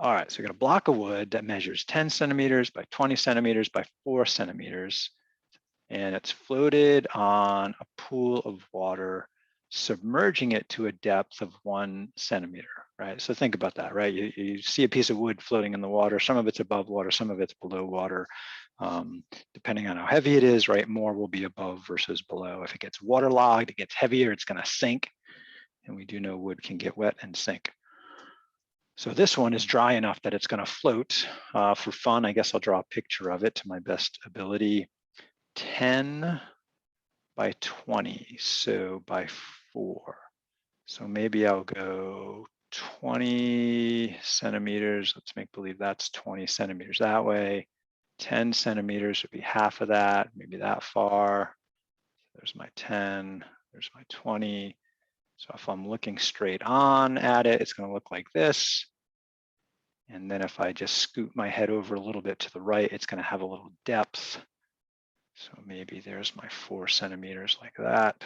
All right, so we got a block of wood that measures 10 centimeters by 20 centimeters by 4 centimeters. And it's floated on a pool of water, submerging it to a depth of 1 centimeter, right? So think about that, right? You see a piece of wood floating in the water, some of it's above water, some of it's below water. Depending on how heavy it is, right? More will be above versus below. If it gets waterlogged, it gets heavier, it's gonna sink. And we do know wood can get wet and sink. So this one is dry enough that it's gonna float. For fun, I guess I'll draw a picture of it to my best ability. 10 by 20, so by 4. So maybe I'll go 20 centimeters. Let's make believe that's 20 centimeters that way. 10 centimeters would be half of that, maybe that far. There's my 10, there's my 20. So if I'm looking straight on at it, it's going to look like this. And then if I just scoot my head over a little bit to the right, it's going to have a little depth. So maybe there's my 4 centimeters like that.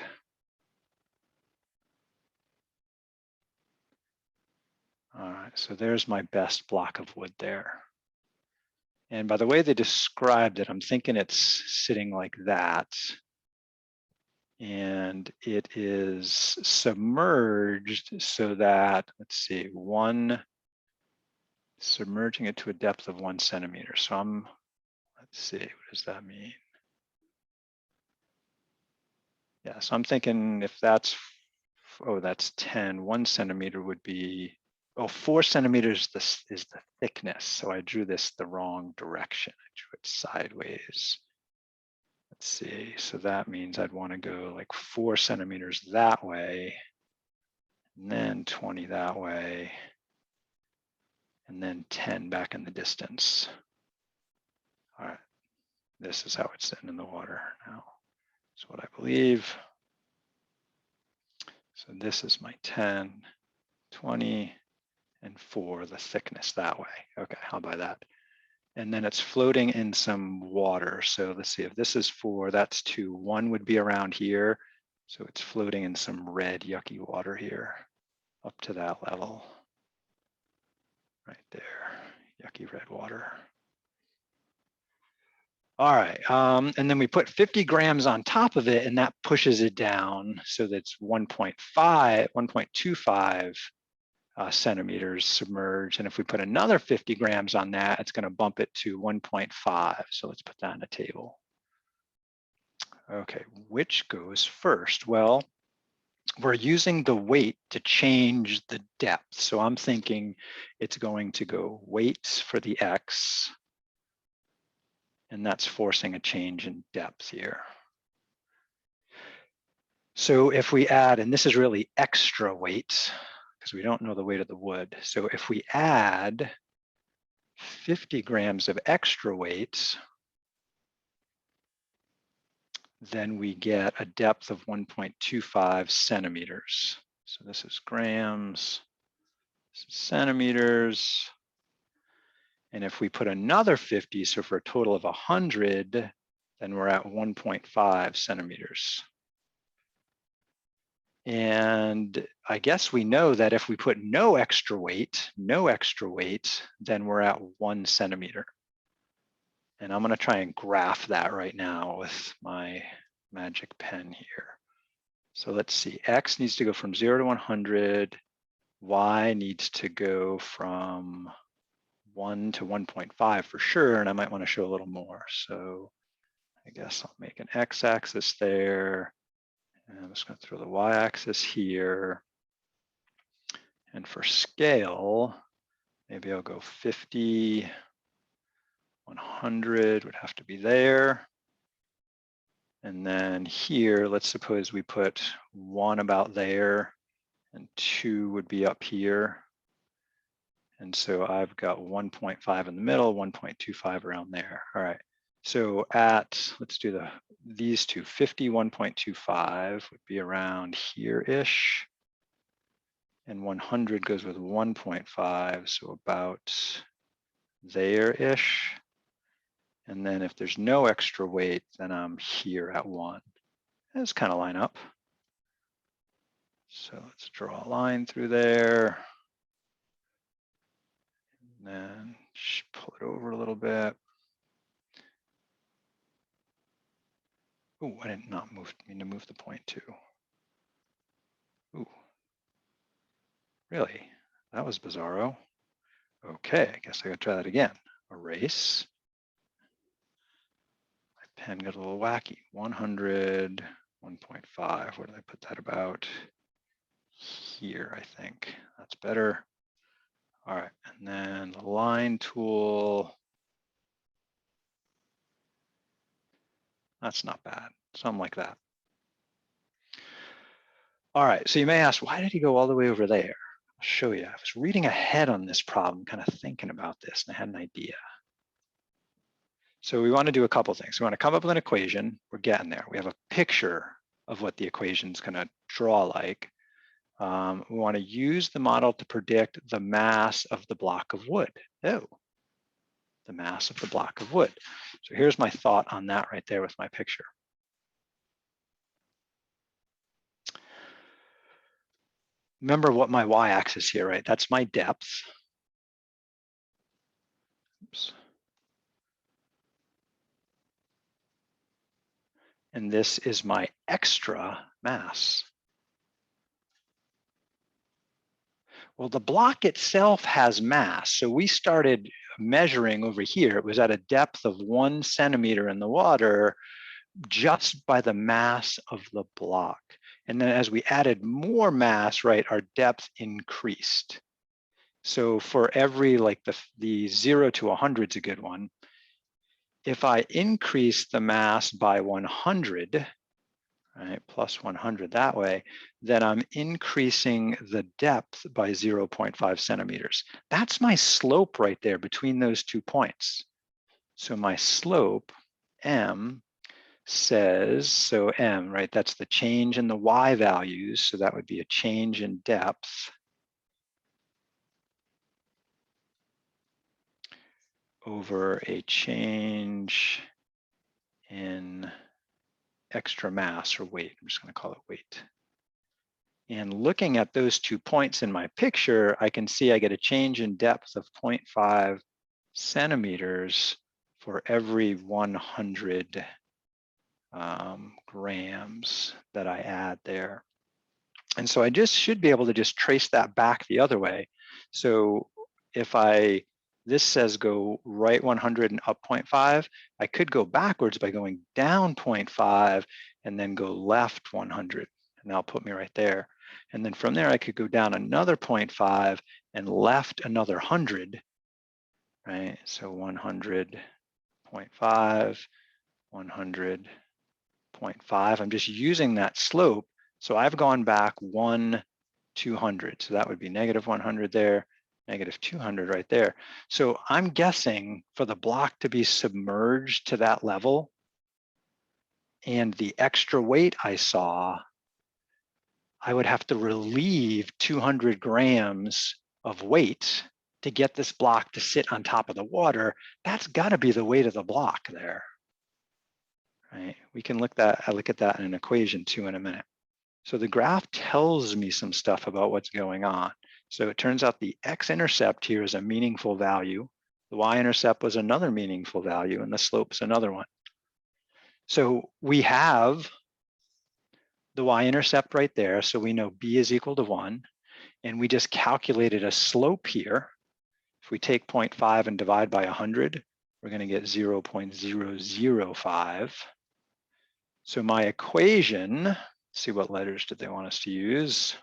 All right, so there's my best block of wood there. And by the way they described it, I'm thinking it's sitting like that. And it is submerged so that, let's see, submerging it to a depth of 1 centimeter. So let's see, what does that mean? Yeah, so I'm thinking if that's, oh, that's 10, 1 centimeter would be, oh, 4 centimeters is the thickness. So I drew this the wrong direction. I drew it sideways. Let's see, so that means I'd want to go like 4 centimeters that way, and then 20 that way, and then 10 back in the distance. All right, this is how it's sitting in the water now. That's what I believe. So this is my 10, 20, and 4, the thickness that way. Okay, I'll buy that. And then it's floating in some water. So let's see, if this is 4, that's 2. 1 would be around here. So it's floating in some red, yucky water here, up to that level. Right there, yucky red water. All right, and then we put 50 grams on top of it, and that pushes it down. So that's 1.25 centimeters submerged. And if we put another 50 grams on that, it's going to bump it to 1.5. So let's put that on the table. Okay, which goes first? Well, we're using the weight to change the depth. So I'm thinking it's going to go weights for the X, and that's forcing a change in depth here. So if we add, and this is really extra weight, because we don't know the weight of the wood. So if we add 50 grams of extra weight, then we get a depth of 1.25 centimeters. So this is grams, this is centimeters. And if we put another 50, so for a total of 100, then we're at 1.5 centimeters. And I guess we know that if we put no extra weight, then we're at 1 centimeter. And I'm going to try and graph that right now with my magic pen here. So let's see, X needs to go from 0 to 100. Y needs to go from 1 to 1.5 for sure. And I might want to show a little more. So I guess I'll make an X-axis there. And I'm just going to throw the Y-axis here. And for scale, maybe I'll go 50, 100 would have to be there. And then here, let's suppose we put 1 about there and 2 would be up here. And so I've got 1.5 in the middle, 1.25 around there. All right. So let's do these two, 50, 1.25 would be around here-ish. And 100 goes with 1.5, so about there-ish. And then if there's no extra weight, then I'm here at 1. Those kind of line up. So let's draw a line through there. And then pull it over a little bit. Oh, I did not mean to move the point 2. Ooh, really? That was bizarro. Okay, I guess I gotta try that again. Erase. My pen got a little wacky. 100, 1.5. Where did I put that about? Here, I think. That's better. All right, and then the line tool. That's not bad, something like that. All right, so you may ask, why did he go all the way over there? I'll show you. I was reading ahead on this problem, kind of thinking about this, and I had an idea. So we want to do a couple things. We want to come up with an equation. We're getting there. We have a picture of what the equation's going to draw like. We want to use the model to predict the mass of the block of wood. Oh, the mass of the block of wood. So here's my thought on that right there with my picture. Remember what my y-axis here, right? That's my depth. Oops. And this is my extra mass. Well, the block itself has mass. So we started measuring over here. It was at a depth of 1 centimeter in the water just by the mass of the block. And then as we added more mass, right, our depth increased. So for every, like the 0 to 100 is a good one. If I increase the mass by 100, right, plus 100 that way, then I'm increasing the depth by 0.5 centimeters. That's my slope right there between those 2 points. So my slope, M, says, so M, right, that's the change in the Y values. So that would be a change in depth over a change in extra mass or weight. I'm just going to call it weight. And looking at those 2 points in my picture, I can see I get a change in depth of 0.5 centimeters for every 100 grams that I add there. And so I just should be able to just trace that back the other way. So if this says go right 100 and up 0.5, I could go backwards by going down 0.5 and then go left 100. And that'll put me right there. And then from there, I could go down another 0.5 and left another 100, right? So 100.5, 100.5. I'm just using that slope. So I've gone back 1, 200. So that would be negative 100 there, negative 200 right there. So I'm guessing for the block to be submerged to that level and the extra weight I saw, I would have to relieve 200 grams of weight to get this block to sit on top of the water. That's got to be the weight of the block there, right? We can look at that in an equation too in a minute. So the graph tells me some stuff about what's going on. So it turns out the x-intercept here is a meaningful value. The y-intercept was another meaningful value, and the slope is another one. So we have the y-intercept right there. So we know b is equal to 1. And we just calculated a slope here. If we take 0.5 and divide by 100, we're going to get 0.005. So my equation, let's see what letters did they want us to use.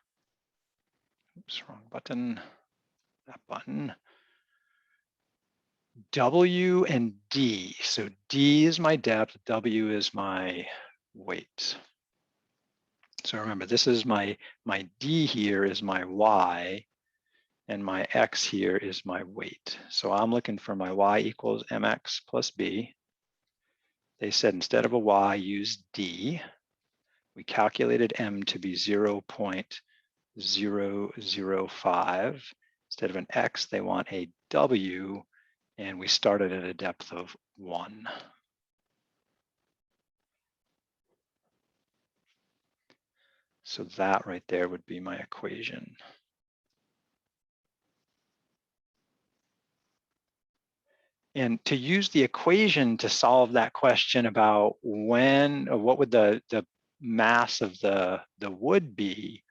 Oops, wrong button. That button. W and D. So D is my depth, W is my weight. So remember, this is my D here is my Y, and my X here is my weight. So I'm looking for my Y equals MX plus B. They said instead of a Y, use D. We calculated M to be 0.005. Instead of an X, they want a W, and we started at a depth of 1. So that right there would be my equation. And to use the equation to solve that question about when, or what would the mass of the wood be,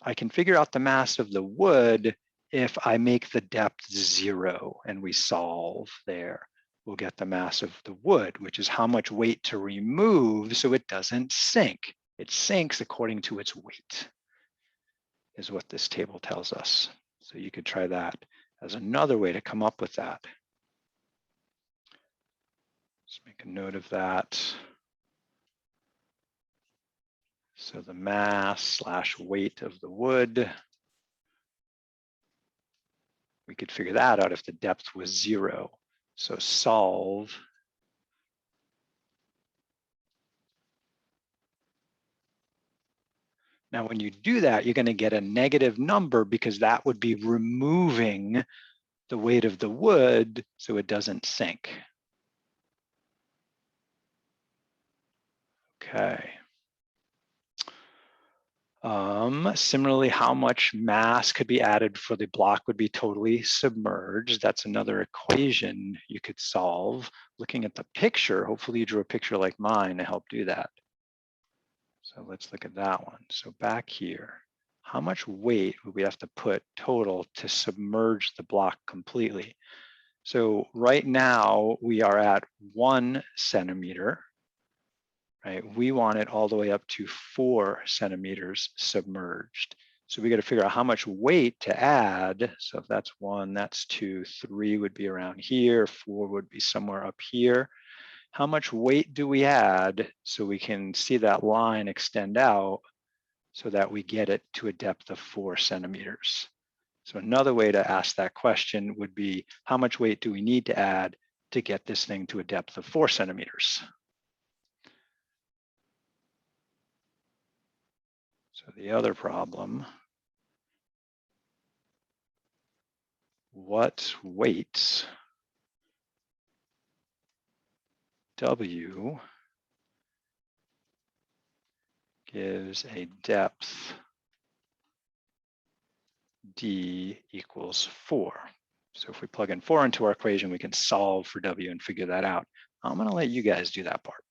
I can figure out the mass of the wood if I make the depth 0 and we solve there. We'll get the mass of the wood, which is how much weight to remove so it doesn't sink. It sinks according to its weight, is what this table tells us. So you could try that as another way to come up with that. Let's make a note of that. So the mass / weight of the wood, we could figure that out if the depth was 0. So solve now, when you do that, you're going to get a negative number because that would be removing the weight of the wood so it doesn't sink. Okay. Similarly, how much mass could be added for the block would be totally submerged? That's another equation you could solve. Looking at the picture, hopefully you drew a picture like mine to help do that. So let's look at that one. So back here, how much weight would we have to put total to submerge the block completely? So right now we are at 1 centimeter, right? We want it all the way up to 4 centimeters submerged. So we got to figure out how much weight to add. So if that's 1, that's 2, 3 would be around here, 4 would be somewhere up here. How much weight do we add so we can see that line extend out so that we get it to a depth of 4 centimeters? So another way to ask that question would be, how much weight do we need to add to get this thing to a depth of 4 centimeters? So the other problem, what weight W gives a depth D equals 4? So if we plug in 4 into our equation, we can solve for W and figure that out. I'm going to let you guys do that part.